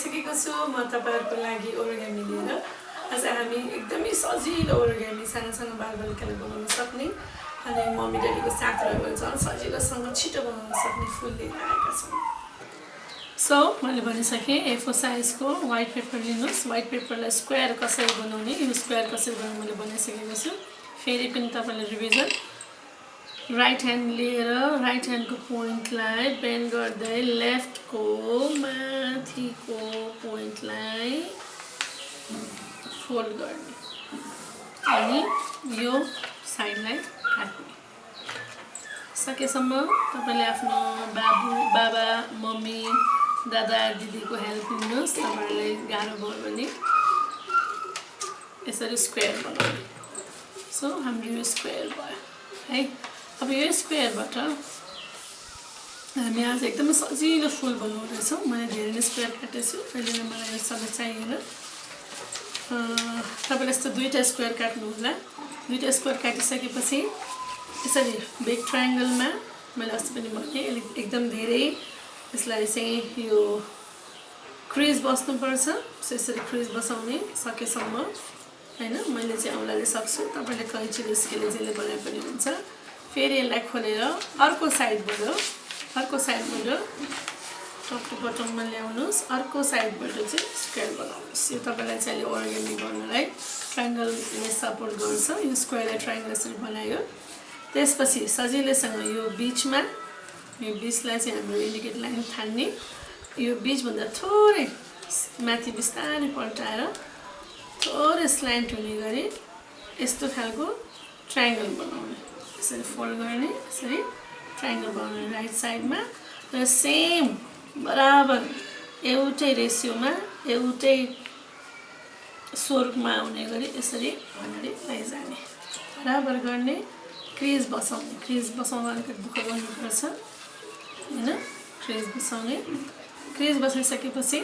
आइसकेको छु म तपाईहरुको लागि ओरिगामी लिएर। आज हामी एकदमै सजिलो ओरिगामी सानो सानो बालबालिकाले बनाउन सक्ने अनि मम्मी ड्याडीको साथ रहेर झन् सजिलोसँग छिटो बनाउन सक्ने फुल लिएर आएका छौँ। सो मैले भनिसकेँ A4 साइजको व्हाइट पेपर लिनुहोस्। व्हाइट पेपरलाई स्क्वायर कसरी बनाउने यो स्क्वायर कसरी बनाउने मैले बनाइसकेको छु। फेरि पनि तपाईले रिभिजन राइट ह्यान्ड लिएर राइट ह्यान्डको पोइन्टलाई बेन्ड गर्दै लेफ्टको माथिको पोइन्टलाई फोल्ड गर्ने अनि यो साइडलाई काट्ने। सकेसम्म तपाईले आफ्नो बाबा मम्मी दादा दिदीको हेल्प लिनुहोस्। तपाईलाई गाह्रो भयो भने यसरी स्क्वायर बनाउने। सो हाम्रो यो स्क्वायर भयो है। अब यो स्क्वायरबाट हामी आज एकदमै सजिलो फुल बनाउँदैछौँ। मैले धेरै नै स्क्वायर काटेको छु। अहिले नै मलाई यो सबै चाहिएन। तपाईले यस्तो दुईटा स्क्वायर काट्नु होला। दुईटा स्क्वायर काटिसकेपछि यसरी बिग ट्रायंगलमा मैले अस्ति पनि भने एकदम धेरै यसलाई चाहिँ यो क्रिज बस्नुपर्छ। यसरी क्रिज बसाउने सकेसम्म हैन। मैले चाहिँ औँलाले सक्छु। तपाईले कैँचीले स्केलले जले बनाए पनि हुन्छ। फेरि यसलाई खोलेर अर्को साइडबाट टप टु बटममा ल्याउनुस्। अर्को साइडबाट चाहिँ स्क्वायर बनाउनुस्। यो तपाईलाई चाहिँ ओरिगामी गर्नलाई ट्रायंगलले सपोर्ट गर्छ। यो स्क्वायरलाई ट्रायंगल यसरी बनायो। त्यसपछि सजिलैसँग यो बीचमा यो बीचलाई चाहिँ हाम्रो इन्डिकेट लाइन थान्ने। यो बीचभन्दा थोरै माथि बिस्तारै पल्टाएर थोरै स्ल्यान्ट हुने गरी यस्तो खालको ट्रायंगल बनाउने। यसरी फोल्ड गर्ने यसरी ट्रायंगल बनाउने राइट साइडमा र सेम बराबर एउटै रेसियोमा एउटै स्वरूपमा आउने गरी यसरी अगाडि लैजाने। बराबर गर्ने क्रिज बसाउने। क्रिज बसाउन अलिकति दुःख गर्नुपर्छ हैन। क्रिज बसाउने। क्रिज बसाइसकेपछि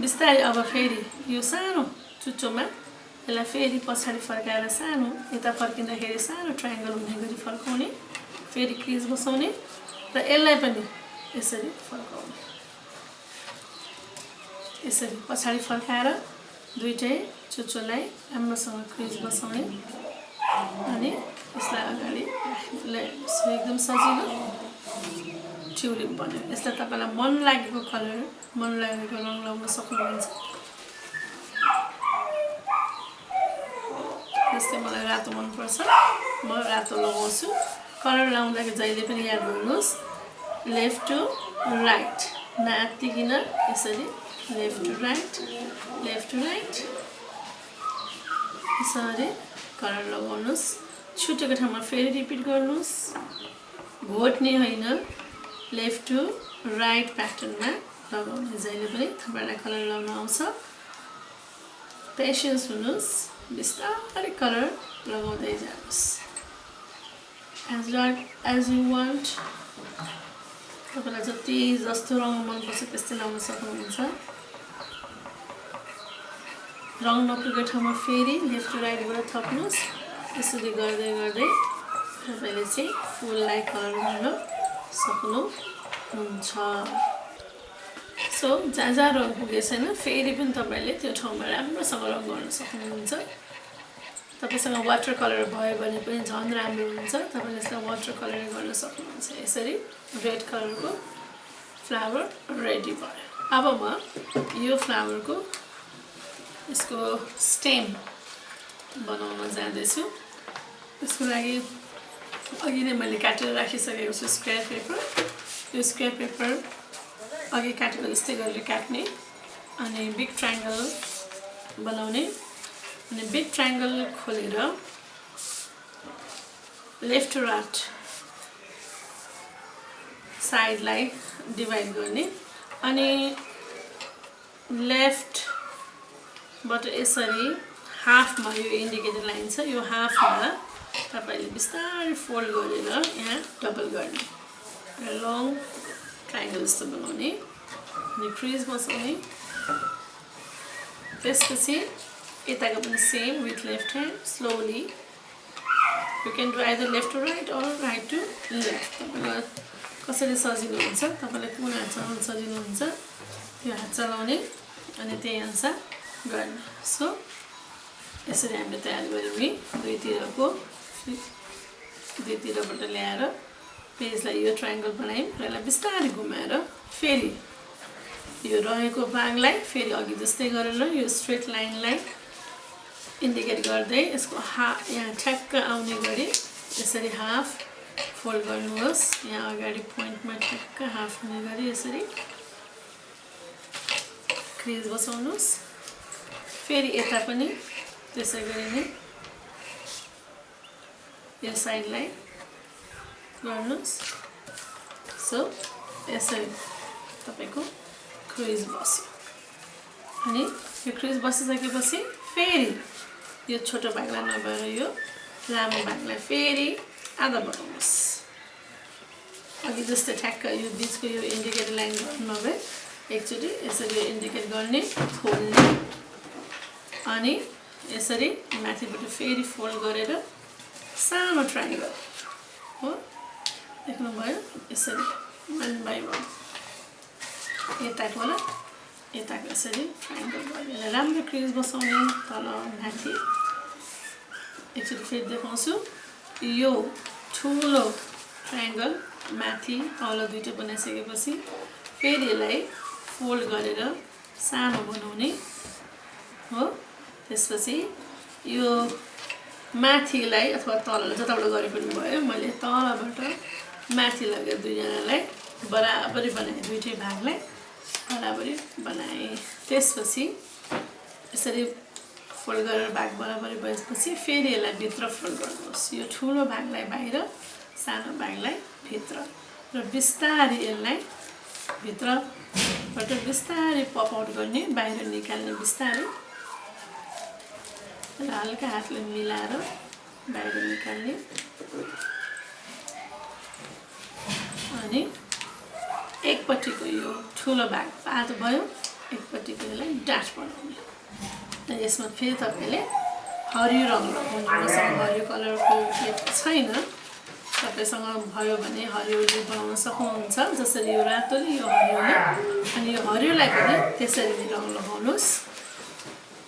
बिस्तारै अब फेरि यो सानो चुच्चोमा यसलाई फेरि पछाडि फर्काएर सानो यता फर्किँदाखेरि सानो ट्रायंगल हुने गरी फर्काउने। फेरि क्रिज बसाउने र यसलाई पनि यसरी फर्काउने। यसरी पछाडि फर्काएर दुईटै चुच्चोलाई राम्रोसँग क्रिज बसाउने अनि यसलाई अगाडि राख्ने। एकदम सजिलो ट्युलिप बन्यो। यसलाई तपाईलाई मन लागेको कलर मन लागेको रङ लगाउन सक्नुहुन्छ। जस्तै मलाई रातो मन पर्छ म रातो लगाउँछु। कलर लगाउँदाखेरि जहिले पनि याद गर्नुहोस् लेफ्ट टु राइट नातिकिन यसरी लेफ्ट टु राइट यसरी कलर लगाउनुहोस्। छुटेको ठाउँमा फेरि रिपिट गर्नुहोस्। घोट्ने होइन लेफ्ट टु राइट प्याटर्नमा लगाउने। जहिले पनि तपाईलाई कलर लगाउन आउँछ। पेसेन्स हुनुहोस्। बिस्तारै कलर लगाउँदै जानुहोस्। As dark as you want. तपाईलाई जस्तो रङ मनपर्छ त्यस्तै लगाउन सक्नुहुन्छ। रङ नपुगेको ठाउँमा फेरि लेफ्ट टु राइटबाट थप्नुहोस्। यसरी गर्दै गर्दै तपाईले चाहिँ फुललाई कलर गर्न सक्नुहुन्छ। सो जहाँ रङ पुगेको छैन फेरि पनि तपाईले त्यो ठाउँमा राम्रोसँग रङ गर्न सक्नुहुन्छ। तपाईसँग वाटर कलर भयो भने पनि झन् राम्रो हुन्छ। तपाईले यसलाई वाटर कलर गर्न सक्नुहुन्छ। यसरी रेड कलरको फ्लावर रेडी भयो। अब म यो फ्लावरको यसको स्टेम बनाउन जाँदैछु। त्यसको लागि अघि नै मैले काटेर राखिसकेको छु स्क्वायर पेपर। यो स्क्वायर पेपर अघि काटेको जस्तै गरेर काट्ने अनि बिग ट्रायंगल बनाउने अनि बिग ट्रायंगल खोलेर लेफ्ट टु राइट साइडलाई डिभाइड गर्ने अनि लेफ्टबाट यसरी हाफमा यो इन्डिकेटर लाइन छ यो हाफमा तपाईले बिस्तारै फोल्ड गरेर यहाँ डबल गर्ने र लङ ट्रायंगल जस्तो बनाउने अनि क्रिज बसाउने। त्यसपछि यताको पनि same with left hand slowly you can do either left to right or right to left. तपाईलाई कसरी सजिलो हुन्छ तपाईलाई कुन हातमा सजिलो हुन्छ यो हात चलाउने अनि त्यही अनुसार गर्ने सो यसरी हामीले तयारी गर्यौँ नि दुईतिरबाट ल्याएर पेजलाई यो ट्रायङ्गल बनायौँ र यसलाई बिस्तारै घुमाएर फेरि यो रहेको भागलाई फेरि अघि जस्तै गरेर यो स्ट्रेट लाइनलाई इन्डिकेट गर्दै यसको यहाँ ठ्याक्क आउने गरी यसरी हाफ फोल्ड गर्नुहोस् यहाँ अगाडि पोइन्टमा ठ्याक्क हाफ हुने गरी यसरी क्रिज बसाउनुहोस् फेरि यता पनि त्यसै गरी नै यो साइडलाई गर्नुहोस् सो यसरी तपाईको क्रिज बस्यो अनि यो क्रिज बसिसकेपछि फेरि यो छोटो भागलाई नभएर यो लामो भागलाई फेरि आधा बनाउनुहोस् अघि जस्तै ठ्याक्क यो बिचको यो इन्डिकेटर लाइन गर्नु नभए एकचोटि यसरी यो इन्डिकेट गर्ने खोल्ने अनि यसरी माथिबाट फेरि फोल्ड गरेर सानो ट्रायङ्गल हो देख्नुभयो यसरी 1 by 1 यताको यसरी ट्रायङ्गल गरेर राम्रो क्रिज बसाउने तल माथि एकचोटि फेरि देखाउँछु यो ठुलो ट्रायङ्गल माथि तल दुईटा बनाइसकेपछि फेरि यसलाई फोल्ड गरेर सानो बनाउने हो त्यसपछि यो माथिलाई अथवा तललाई जताबाट गरे पनि भयो मैले तलबाट माथि लगेर दुईजनालाई बराबरी बनाएँ दुईटै भागलाई बराबरी बनाएँ त्यसपछि यसरी फोल्ड गरेर भाग बराबरी भएपछि फेरि यसलाई भित्र फोल्ड गर्नुहोस् यो ठुलो भागलाई बाहिर सानो भागलाई भित्र र बिस्तारै यसलाई भित्रबाट बिस्तारै पप आउट गर्ने बाहिर निकाल्ने बिस्तारै र हल्का हातले मिलाएर बाहिर निकाल्ने अनि एकपट्टिको यो ठुलो भाग पातो भयो एकपट्टिको यसलाई डाँठ बनाउने र यसमा फेरि तपाईँले हरियो रङ लगाउनु मसँग हरियो कलरको छैन तपाईसँग भयो भने हरियोले बनाउन सक्नुहुन्छ जसरी यो रातोले यो हरियोले अनि यो हरियोलाई पनि त्यसरी रङ लगाउनुहोस्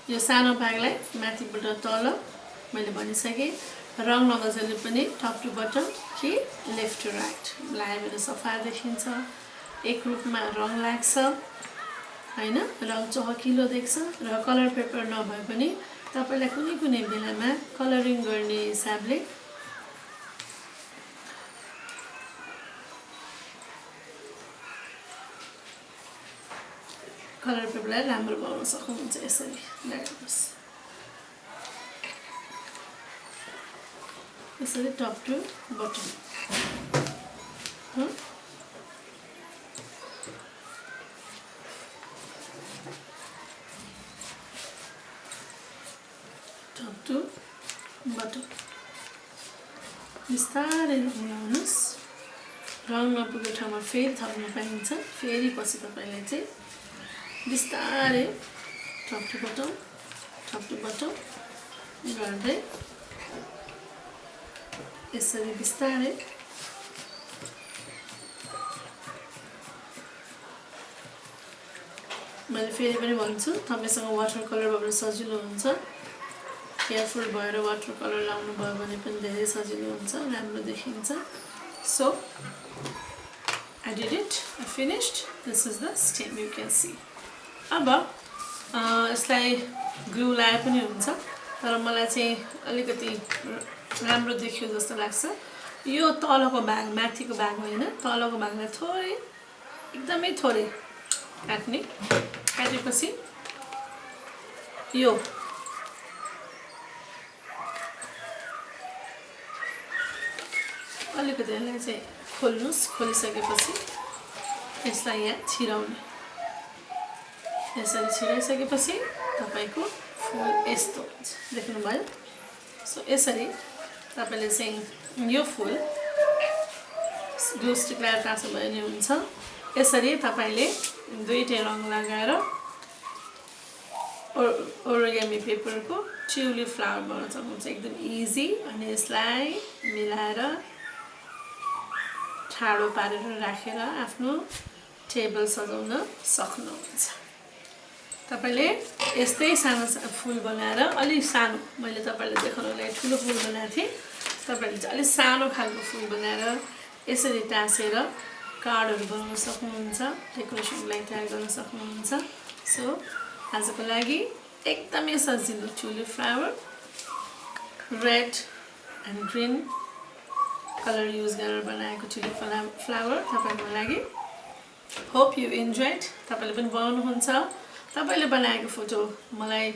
यो सानो भागलाई माथिबाट तल मैले भनिसकेँ रङ लगाउँदा पनि टप टु बटम कि लेफ्ट टु राइट लगायो भने सफा देखिन्छ एक रूपमा रङ लाग्छ हैन रङ चहकिलो देख्छ र कलर पेपर नभए पनि तपाईलाई कुनै कुनै बेलामा कलरिङ गर्ने हिसाबले कलर पेपरलाई राम्रो बनाउन सक्नुहुन्छ यसरी लगाउनुहोस् यसरी top to bottom top to bottom बिस्तारै रङ लगाउनुहोस् रङ नपुगेको ठाउँमा फेरि थप्न पाइन्छ फेरि पछि तपाईले चाहिँ बिस्तारै टप टु बटम गर्दै यसरी बिस्तारै मैले फेरि पनि भन्छु तपाईसँग वाटर कलर भएर सजिलो हुन्छ केयरफुल भएर वाटर कलर लाउनु भयो भने पनि धेरै सजिलो हुन्छ राम्रो देखिन्छ so I did it I finished this is the stem you can see अब यसलाई ग्लु लाए पनि हुन्छ तर मलाई चाहिँ अलिकति राम्रो देखियो जस्तो लाग्छ यो तलको भाग माथिको भाग होइन तलको भागलाई थोरै एकदमै थोरै काटेपछि यो अलिकति यसलाई चाहिँ खोल्नुस् खोलिसकेपछि यसलाई यहाँ छिराउने यसरी छिराइसकेपछि तपाईको फुल यस्तो हुन्छ देख्नुभयो सो यसरी तपाईले चाहिँ यो फुल ग्लु स्टिक लगाएर टाँसो भयो नि हुन्छ यसरी तपाईले दुईटै रङ लगाएर ओरिगामी पेपरको ट्युलिप फ्लावर बनाउन सक्नुहुन्छ एकदम इजी अनि यसलाई मिलाएर ठाडो पारेर राखेर आफ्नो टेबल सजाउन सक्नुहुन्छ। तपाईले यस्तै सानो फुल बनाएर अलि सानो मैले तपाईलाई देखाउनलाई ठुलो फुल बनाएको थिएँ तपाईले चाहिँ अलि सानो खालको फुल बनाएर यसरी टाँसेर कार्डहरु बनाउन सक्नुहुन्छ डेकोरेसनको लागि तयार गर्न सक्नुहुन्छ। सो आजको लागि एकदमै सजिलो tulip flower red and green colour use गरेर बनाएको ट्युलिप फ्लावर तपाईको लागि होप यु एन्जॉयड। तपाईले पनि बनाउनुहुन्छ तपाईले बनाएको फोटो मलाई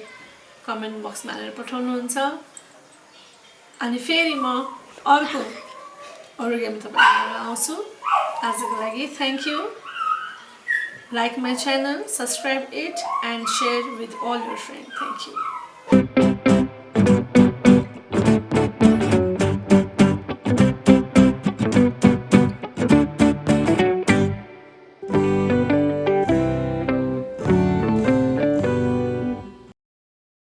कमेन्ट बक्समा हालेर पठाउनुहुन्छ अनि फेरि म अर्को ओरिगामी तपाईहरुलाई आउँछु। आजको लागि thank you. Like my channel, subscribe it and share with all your friends. Thank you.